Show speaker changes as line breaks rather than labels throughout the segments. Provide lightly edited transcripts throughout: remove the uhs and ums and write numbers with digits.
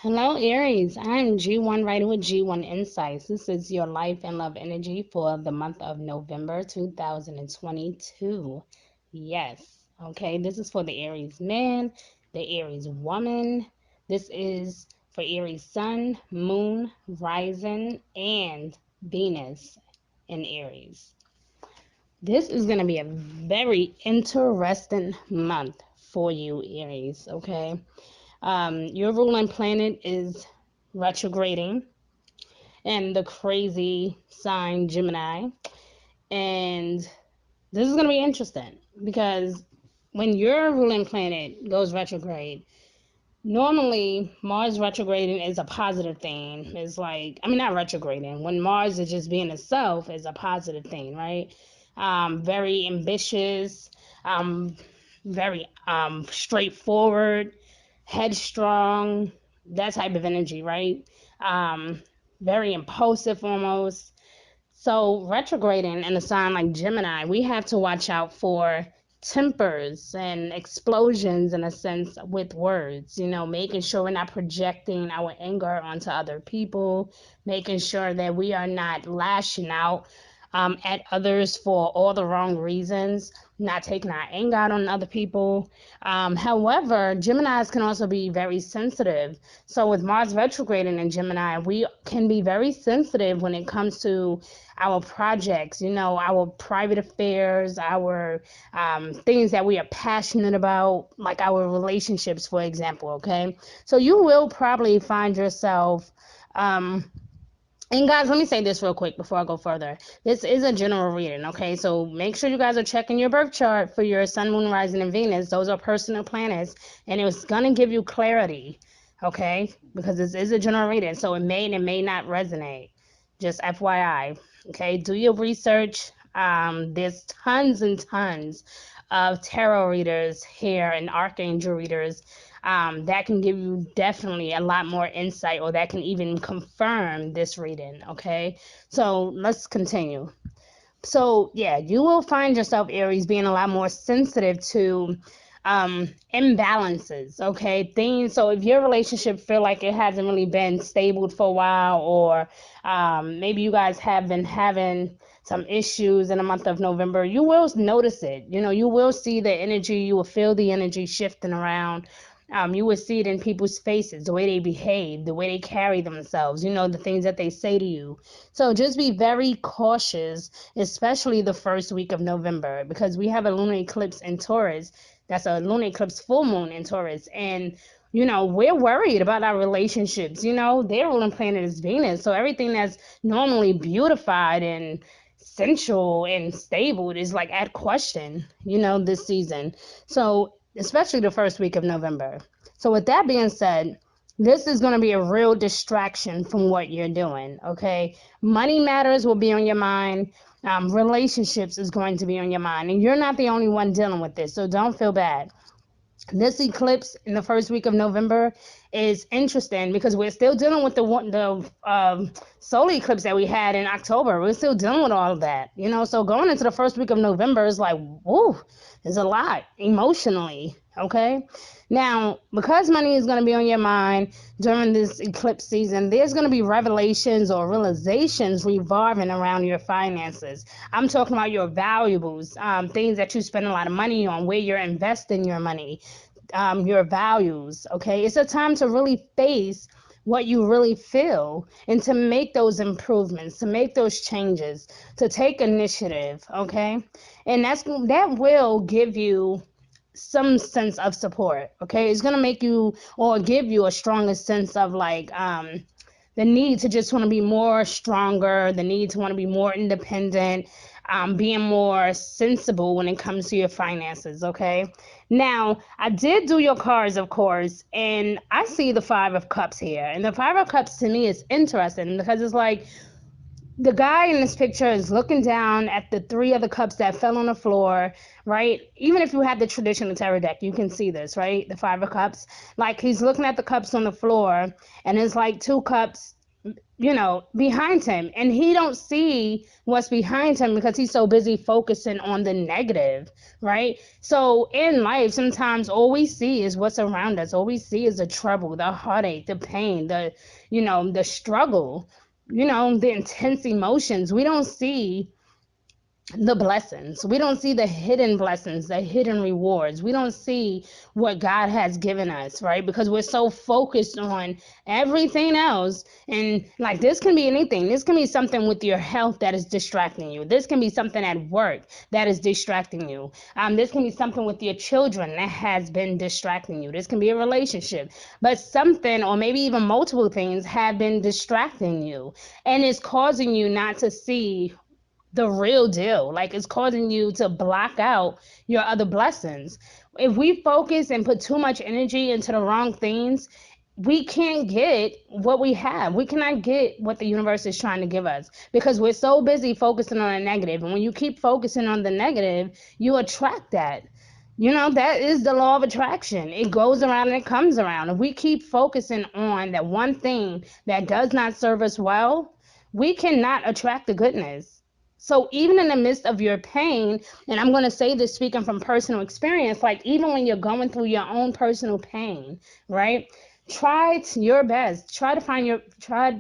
Hello, Aries. I'm G1 Writer with G1 Insights. This is your life and love energy for the month of November 2022. Yes, okay, this is for the Aries man, the Aries woman. This is for Aries sun, moon, rising, and Venus in Aries. This is going to be a very interesting month for you, Aries, okay? Your ruling planet is retrograding in the crazy sign Gemini. And this is going to be interesting because when your ruling planet goes retrograde, normally Mars retrograding is a positive thing. It's like, I mean, not retrograding. When Mars is just being itself is a positive thing, right? Very ambitious, um, very straightforward, headstrong, that type of energy, right? Um, Very impulsive almost. So retrograding in a sign like Gemini, we have to watch out for tempers and explosions in a sense with words, making sure we're not projecting our anger onto other people, making sure that we are not lashing out at others for all the wrong reasons, not taking our anger out on other people. However, Geminis can also be very sensitive. So with Mars retrograding in Gemini, we can be very sensitive when it comes to our projects, our private affairs, our things that we are passionate about, like our relationships, for example. Okay. So you will probably find yourself, and guys, let me say this real quick before I go further. This is a general reading, okay? So make sure you guys are checking your birth chart for your sun, moon, rising, and Venus. Those are personal planets, and it's gonna give you clarity, okay? Because this is a general reading, so it may and it may not resonate. Just FYI, okay? Do your research. There's tons and tons of tarot readers here and archangel readers that can give you definitely a lot more insight, or that can even confirm this reading. Okay, so let's continue. So yeah, you will find yourself, Aries, being a lot more sensitive to imbalances. Okay, things. So if your relationship feel like it hasn't really been stable for a while, or maybe you guys have been having some issues in the month of November, you will notice it. You will see the energy, you will feel the energy shifting around. You will see it in people's faces, the way they behave, the way they carry themselves, the things that they say to you. So just be very cautious, especially the first week of November, because we have a lunar eclipse in Taurus. That's a lunar eclipse full moon in Taurus. And we're worried about our relationships. Their ruling planet is Venus. So everything that's normally beautified and sensual and stable is like at question, this season. So especially the first week of November. So with that being said, this is going to be a real distraction from what you're doing. Okay, money matters will be on your mind. Relationships is going to be on your mind, and you're not the only one dealing with this, so don't feel bad. This eclipse in the first week of November is interesting because we're still dealing with the solar eclipse that we had in October. We're still dealing with all of that, So going into the first week of November is like, whoa, there's a lot emotionally. Okay, now because money is going to be on your mind during this eclipse season, there's going to be revelations or realizations revolving around your finances. I'm talking about your valuables, things that you spend a lot of money on, where you're investing your money, your values. Okay, it's a time to really face what you really feel and to make those improvements, to make those changes, to take initiative. Okay, and that will give you some sense of support. Okay, it's going to make you or give you a stronger sense of like the need to just want to be more stronger, the need to want to be more independent, being more sensible when it comes to your finances. Okay, now I did do your cards, of course, and I see the Five of Cups here, and the Five of Cups to me is interesting because it's like the guy in this picture is looking down at the three other cups that fell on the floor, right? Even if you had the traditional tarot deck, you can see this, right? The Five of Cups. Like he's looking at the cups on the floor, and it's like two cups. behind him, and he don't see what's behind him because he's so busy focusing on the negative, right? So in life, sometimes all we see is what's around us. All we see is the trouble, the heartache, the pain, the struggle, the intense emotions. We don't see the blessings. We don't see the hidden blessings, the hidden rewards. We don't see what God has given us, right? Because we're so focused on everything else. And like this can be anything. This can be something with your health that is distracting you. This can be something at work that is distracting you. This can be something with your children that has been distracting you. This can be a relationship. But something, or maybe even multiple things, have been distracting you. And it's causing you not to see the real deal. Like it's causing you to block out your other blessings. If we focus and put too much energy into the wrong things, we can't get what we have. We cannot get what the universe is trying to give us because we're so busy focusing on the negative. And when you keep focusing on the negative, you attract that. That is the law of attraction. It goes around and it comes around. If we keep focusing on that one thing that does not serve us well, we cannot attract the goodness. So even in the midst of your pain, and I'm going to say this speaking from personal experience, like even when you're going through your own personal pain, right? Your best. Try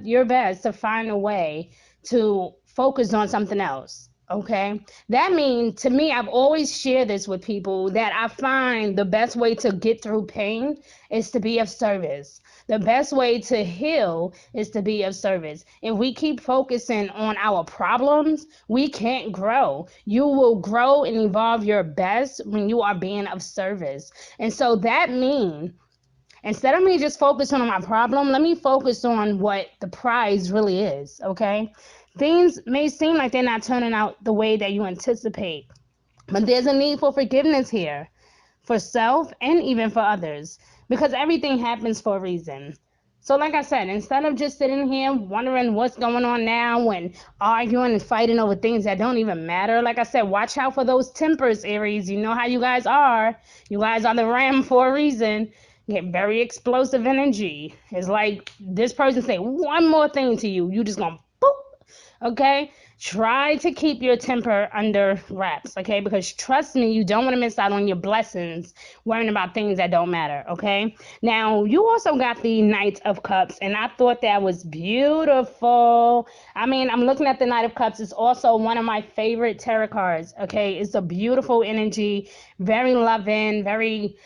your best to find a way to focus on something else. Okay. That means to me, I've always shared this with people that I find the best way to get through pain is to be of service. The best way to heal is to be of service. If we keep focusing on our problems, we can't grow. You will grow and evolve your best when you are being of service. And so that means instead of me just focusing on my problem, let me focus on what the prize really is, okay? Things may seem like they're not turning out the way that you anticipate, but there's a need for forgiveness here for self and even for others because everything happens for a reason. So, like I said, instead of just sitting here wondering what's going on now and arguing and fighting over things that don't even matter, like I said, watch out for those tempers, Aries. You know how you guys are. You guys are the ram for a reason. Get very explosive energy. It's like this person say one more thing to you, you just gonna boop. Okay, try to keep your temper under wraps, okay, because trust me, you don't want to miss out on your blessings worrying about things that don't matter. Okay, now you also got the Knight of Cups, and I thought that was beautiful. I mean, I'm looking at the Knight of Cups. It's also one of my favorite tarot cards. Okay, it's a beautiful energy, very loving, very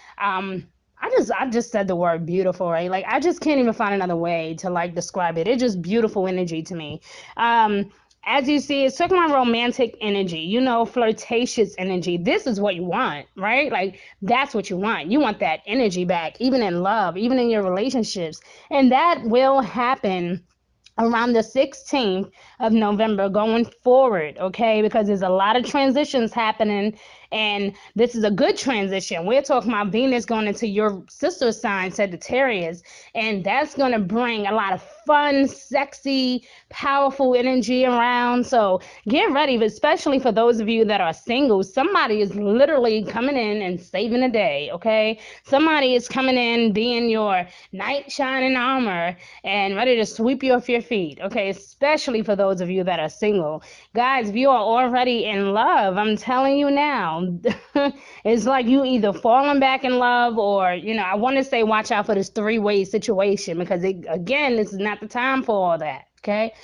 I just said the word beautiful, right? Like I just can't even find another way to like describe it. It's just beautiful energy to me. Um, as you see, it's talking about romantic energy, flirtatious energy. This is what you want, right? Like that's what you want. You want that energy back, even in love, even in your relationships. And that will happen around the 16th of November going forward, okay? Because there's a lot of transitions happening, and this is a good transition. We're talking about Venus going into your sister sign, Sagittarius, and that's going to bring a lot of fun, sexy, powerful energy around. So get ready, especially for those of you that are single. Somebody is literally coming in and saving the day, okay? Somebody is coming in being your knight shining armor and ready to sweep you off your feet, okay? Especially for those of you that are single. Guys, if you are already in love, I'm telling you now, it's like you either falling back in love or, I want to say watch out for this three-way situation because, again, this is not the time for all that. Okay,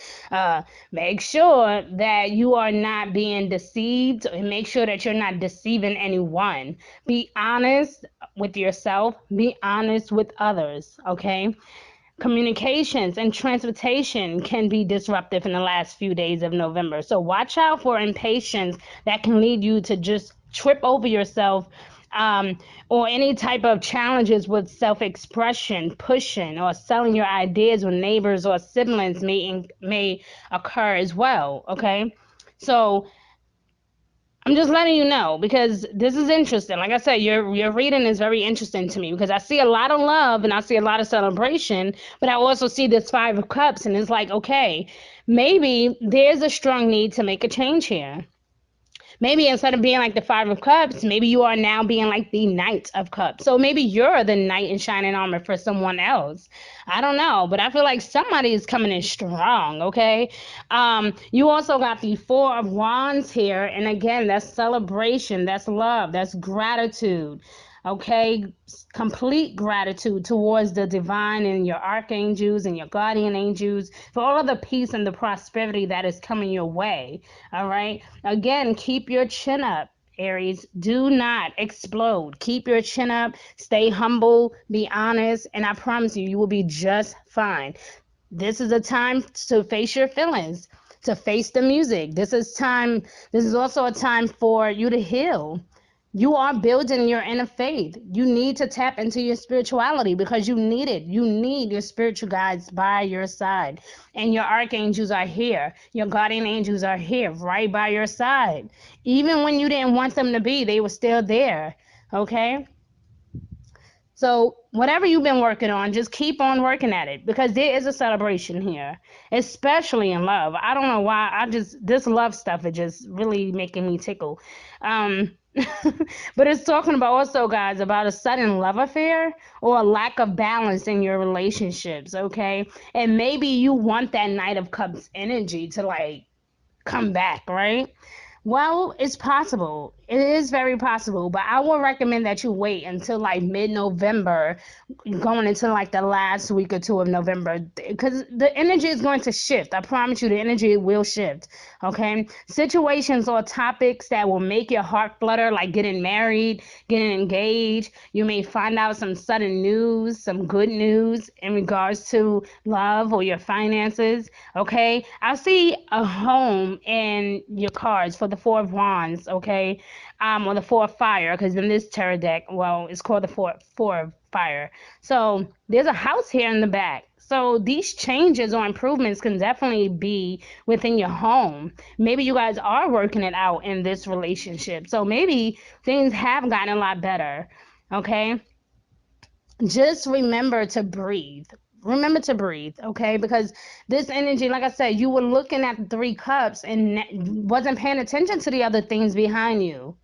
make sure that you are not being deceived and make sure that you're not deceiving anyone. Be honest with yourself, be honest with others. Okay, communications and transportation can be disruptive in the last few days of November. So watch out for impatience that can lead you to just trip over yourself, um, or any type of challenges with self expression, pushing, or selling your ideas with neighbors or siblings may occur as well. Okay. So I'm just letting you know because this is interesting. Like I said, your reading is very interesting to me because I see a lot of love and I see a lot of celebration, but I also see this Five of Cups and it's like, okay, maybe there's a strong need to make a change here. Maybe instead of being like the Five of Cups, maybe you are now being like the Knight of Cups. So maybe you're the knight in shining armor for someone else. I don't know, but I feel like somebody is coming in strong, okay? You also got the Four of Wands here, and again, that's celebration, that's love, that's gratitude. Okay, complete gratitude towards the divine and your archangels and your guardian angels for all of the peace and the prosperity that is coming your way. All right, again, keep your chin up, Aries. Do not explode. Keep your chin up, stay humble, be honest, and I promise you, you will be just fine. This is a time to face your feelings, to face the music. This is also a time for you to heal. You are building your inner faith. You need to tap into your spirituality because you need it. You need your spiritual guides by your side. And your archangels are here. Your guardian angels are here right by your side. Even when you didn't want them to be, they were still there. Okay? So, whatever you've been working on, just keep on working at it because there is a celebration here, especially in love. I don't know why. This love stuff is just really making me tickle. Um, but it's talking about also, guys, about a sudden love affair or a lack of balance in your relationships, okay? And maybe you want that Knight of Cups energy to like come back, right? Well, it's possible. It is very possible, but I would recommend that you wait until like mid-November, going into like the last week or two of November, because the energy is going to shift. I promise you, the energy will shift. Okay, situations or topics that will make your heart flutter, like getting married, getting engaged. You may find out some sudden news, some good news in regards to love or your finances. Okay, I see a home in your cards for the Four of Wands. Okay, or the Four of Fire, because in this tarot deck, well, it's called the Four of Fire. So there's a house here in the back. So these changes or improvements can definitely be within your home. Maybe you guys are working it out in this relationship. So maybe things have gotten a lot better. Okay, just remember to breathe. Remember to breathe, okay? Because this energy, like I said, you were looking at the Three Cups and wasn't paying attention to the other things behind you,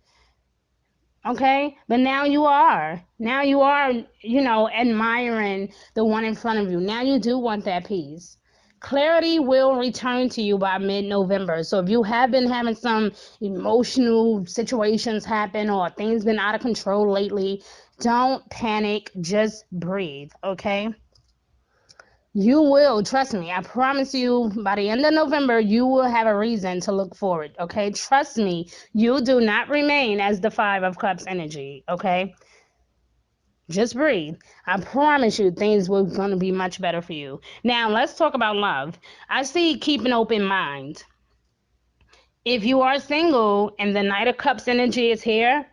okay? But now you are. Now you are, admiring the one in front of you. Now you do want that peace. Clarity will return to you by mid-November. So if you have been having some emotional situations happen or things been out of control lately, don't panic. Just breathe, okay? You will, trust me. I promise you, by the end of November, you will have a reason to look forward, okay? Trust me, you do not remain as the Five of Cups energy, okay? Just breathe. I promise you, things will going to be much better for you. Now, let's talk about love. I see keep an open mind. If you are single and the Knight of Cups energy is here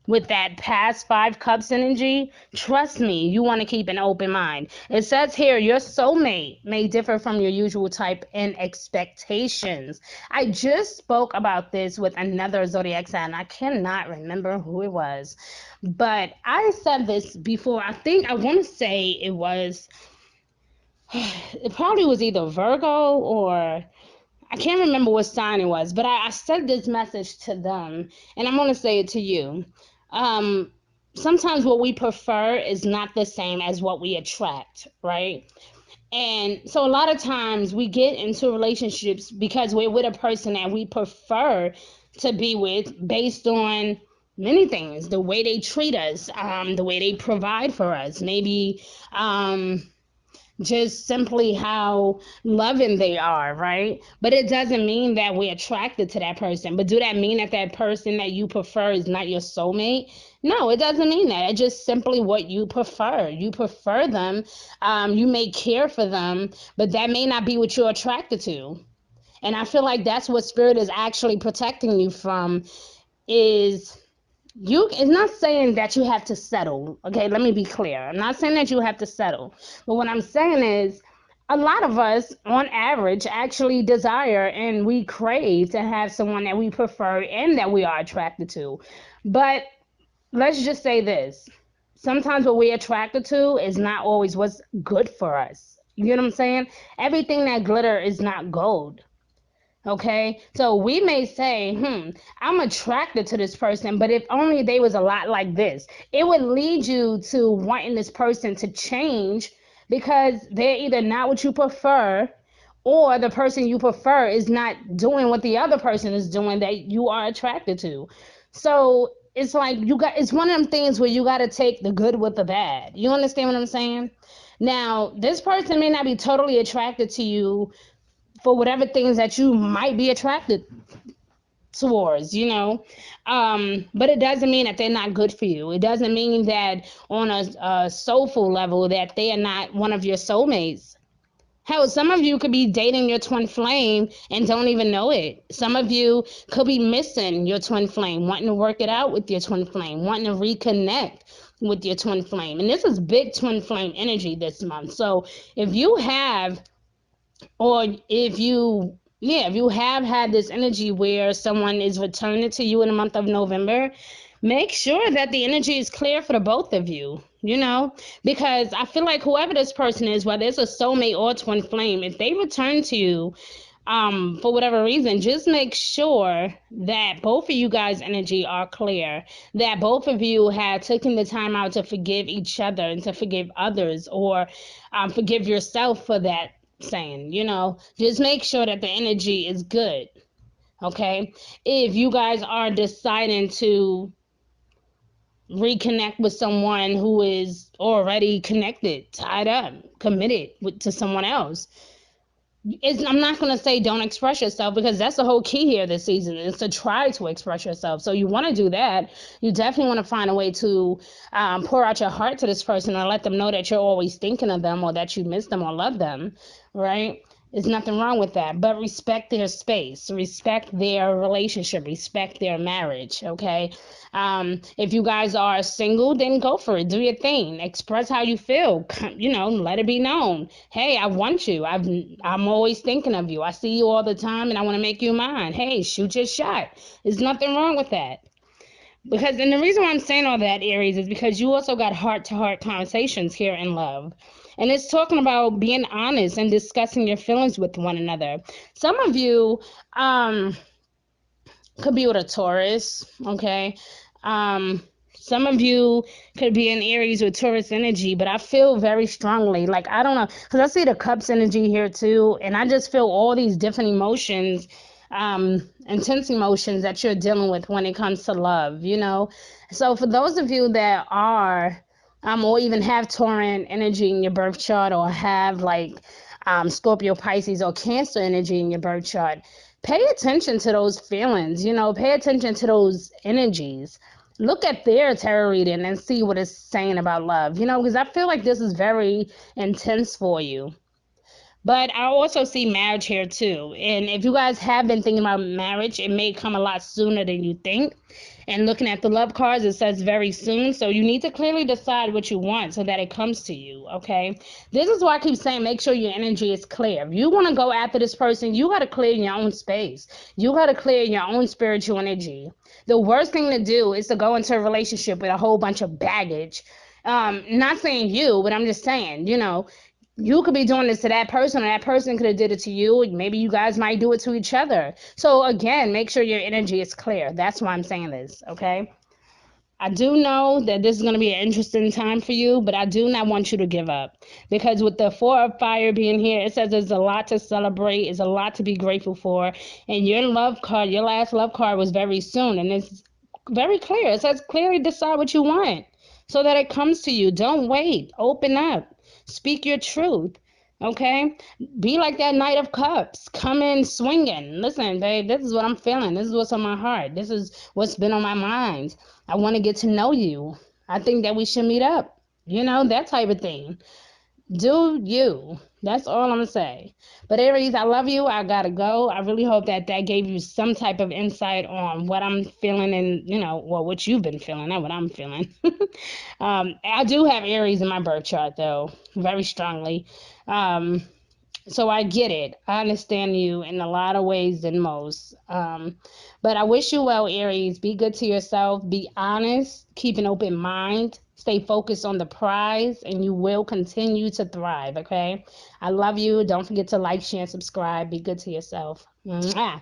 with that past Five Cups energy, trust me, you want to keep an open mind. It says here your soulmate may differ from your usual type in expectations. I just spoke about this with another zodiac sign. I cannot remember who it was, but I said this before. I want to say it probably was either Virgo or I can't remember what sign it was, but I sent this message to them, and I'm going to say it to you. Um, Sometimes what we prefer is not the same as what we attract, right? And so a lot of times we get into relationships because we're with a person that we prefer to be with based on many things, the way they treat us, the way they provide for us, maybe just simply how loving they are, right? But it doesn't mean that we're attracted to that person. But do that mean that that person that you prefer is not your soulmate? No, it doesn't mean that. It's just simply what you prefer. You prefer them, you may care for them, but that may not be what you're attracted to. And I feel like that's what spirit is actually protecting you from is it's not saying that you have to settle. Okay, let me be clear. I'm not saying that you have to settle. But what I'm saying is a lot of us on average actually desire and we crave to have someone that we prefer and that we are attracted to. But let's just say this. Sometimes what we're attracted to is not always what's good for us. You know what I'm saying? Everything that glitter is not gold. Okay, so we may say, I'm attracted to this person, but if only they was a lot like this, it would lead you to wanting this person to change because they're either not what you prefer, or the person you prefer is not doing what the other person is doing that you are attracted to. So it's like it's one of them things where you got to take the good with the bad. You understand what I'm saying? Now, this person may not be totally attracted to you for whatever things that you might be attracted towards, but it doesn't mean that they're not good for you. It doesn't mean that on a soulful level that they are not one of your soulmates. Hell, some of you could be dating your twin flame and don't even know it. Some of you could be missing your twin flame, wanting to work it out with your twin flame, wanting to reconnect with your twin flame. And this is big twin flame energy this month. So if you have, or if you have had this energy where someone is returning to you in the month of November, make sure that the energy is clear for the both of you, because I feel like whoever this person is, whether it's a soulmate or twin flame, if they return to you for whatever reason, just make sure that both of you guys energy are clear, that both of you have taken the time out to forgive each other and to forgive others, or forgive yourself for that saying, just make sure that the energy is good. Okay, if you guys are deciding to reconnect with someone who is already connected, tied up, committed to someone else, I'm not going to say don't express yourself, because that's the whole key here this season, is to try to express yourself. So you want to do that. You definitely want to find a way to pour out your heart to this person, or let them know that you're always thinking of them, or that you miss them or love them, right? There's nothing wrong with that, but respect their space, respect their relationship, respect their marriage. Okay, if you guys are single, then go for it, do your thing, express how you feel, let it be known. Hey, I want you. I'm always thinking of you. I see you all the time and I want to make you mine. Hey, shoot your shot. There's nothing wrong with that. Because, and the reason why I'm saying all that, Aries, is because you also got heart to heart conversations here in love. And it's talking about being honest and discussing your feelings with one another. Some of you could be with a Taurus, okay? Um, some of you could be in Aries with Taurus energy, but I feel very strongly, like, I don't know, because I see the Cups energy here too, and I just feel all these different emotions, intense emotions that you're dealing with when it comes to love. So for those of you that are, or even have Tauran energy in your birth chart, or have like Scorpio, Pisces, or Cancer energy in your birth chart, pay attention to those feelings, pay attention to those energies. Look at their tarot reading and see what it's saying about love, because I feel like this is very intense for you. But I also see marriage here too. And if you guys have been thinking about marriage, it may come a lot sooner than you think. And looking at the love cards, it says very soon. So you need to clearly decide what you want so that it comes to you. Okay. This is why I keep saying make sure your energy is clear. If you want to go after this person, you got to clear your own space. You got to clear your own spiritual energy. The worst thing to do is to go into a relationship with a whole bunch of baggage. Not saying you, but I'm just saying, you could be doing this to that person, or that person could have did it to you. Maybe you guys might do it to each other. So again, make sure your energy is clear. That's why I'm saying this. Okay, I do know that this is going to be an interesting time for you, but I do not want you to give up, because with the Four of Fire being here, it says there's a lot to celebrate, there's a lot to be grateful for. And your love card, your last love card, was very soon, and it's very clear. It says clearly decide what you want so that it comes to you. Don't wait. Open up. Speak your truth. Okay? Be like that Knight of Cups. Come in swinging. Listen, babe, this is what I'm feeling. This is what's on my heart. This is what's been on my mind. I want to get to know you. I think that we should meet up. That type of thing. Do you. That's all I'm going to say. But Aries, I love you. I got to go. I really hope that that gave you some type of insight on what I'm feeling, and, well, what you've been feeling, not what I'm feeling. I do have Aries in my birth chart, though, very strongly. So I get it. I understand you in a lot of ways than most. But I wish you well, Aries. Be good to yourself. Be honest. Keep an open mind. Stay focused on the prize, and you will continue to thrive. Okay. I love you. Don't forget to like, share, and subscribe. Be good to yourself. Mwah.